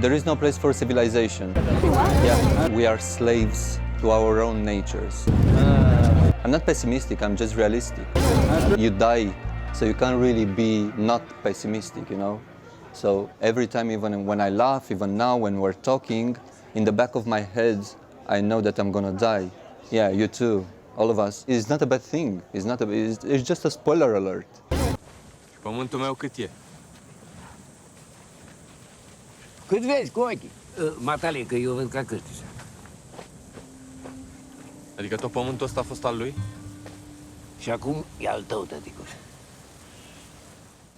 There is no place for civilization. Yeah, we are slaves to our own natures. I'm not pessimistic, I'm just realistic. You die, so you can't really be not pessimistic, you know? So every time, even when I laugh, even now when we're talking, in the back of my head, I know that I'm gonna die. Yeah, you too, all of us. It's not a bad thing. It's just a spoiler alert. Pământul meu cât e? Cât vezi cu ochii? Matale, că eu văd ca cârtișa. Adică tot pământul ăsta a fost al lui? Și acum e al tău, tăticuș.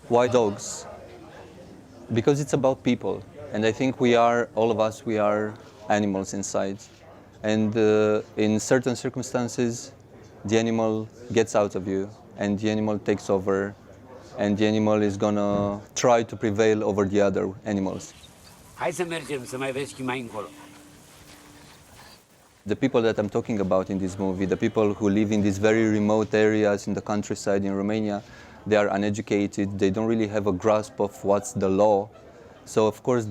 Why dogs? Because it's about people. And I think all of us, we are animals inside. And in certain circumstances, the animal gets out of you and the animal takes over and the animal is gonna try to prevail over the other animals. Hai să mergem să mai vezi și mai încolo. The people that I'm talking about in this movie, the people who live in these very remote areas in the countryside in Romania, they are uneducated, they don't really have a grasp of what's the law. So of course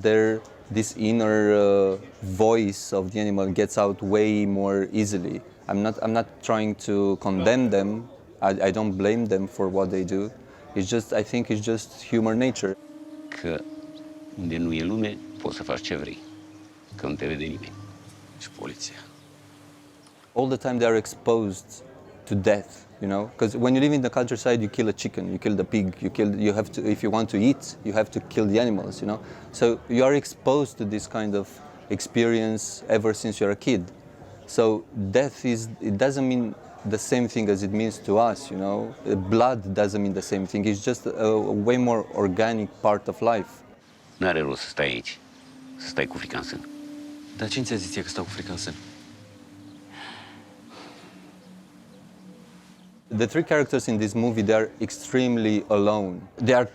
this inner voice of the animal gets out way more easily. I'm not trying to condemn them, I don't blame them for what they do. I think it's just human nature. Că unde nu e lume, poți să faci ce vrei, că nu te vede nimeni. Și poliția. All the time they are exposed to death, you know? Because when you live in the countryside, you kill a chicken, you kill the pig, you have to, if you want to eat, you have to kill the animals, you know? So you are exposed to this kind of experience ever since you're a kid. So death it doesn't mean the same thing as it means to us, you know? Blood doesn't mean the same thing, it's just a way more organic part of life. N-are rost să stai aici, să stai cu frica în sân. Dar cine ți-a zis ție că stau cu frica în sân? The three characters in this movie, they are extremely alone. They are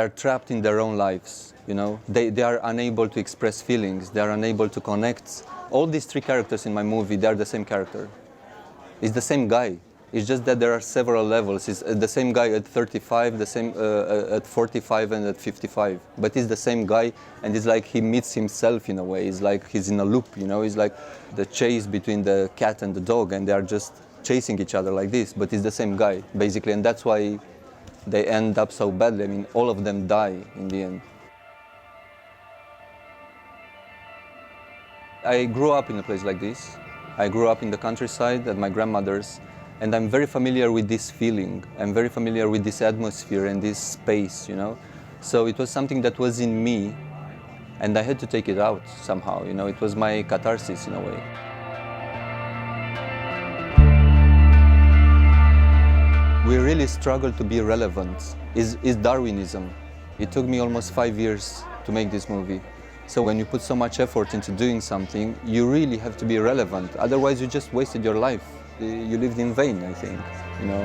trapped in their own lives, you know? They are unable to express feelings, they are unable to connect. All these three characters in my movie, they are the same character. It's the same guy. It's just that there are several levels. It's the same guy at 35, the same at 45 and at 55. But it's the same guy, and it's like he meets himself in a way. It's like he's in a loop, you know? It's like the chase between the cat and the dog, and they are just chasing each other like this, but it's the same guy, basically, and that's why they end up so badly. I mean, all of them die in the end. I grew up in a place like this. I grew up in the countryside at my grandmother's, and I'm very familiar with this feeling. I'm very familiar with this atmosphere and this space, you know? So it was something that was in me, and I had to take it out somehow, you know? It was my catharsis in a way. We really struggle to be relevant, is Darwinism. It took me almost 5 years to make this movie. So when you put so much effort into doing something, you really have to be relevant. Otherwise, you just wasted your life. You lived in vain, I think, you know.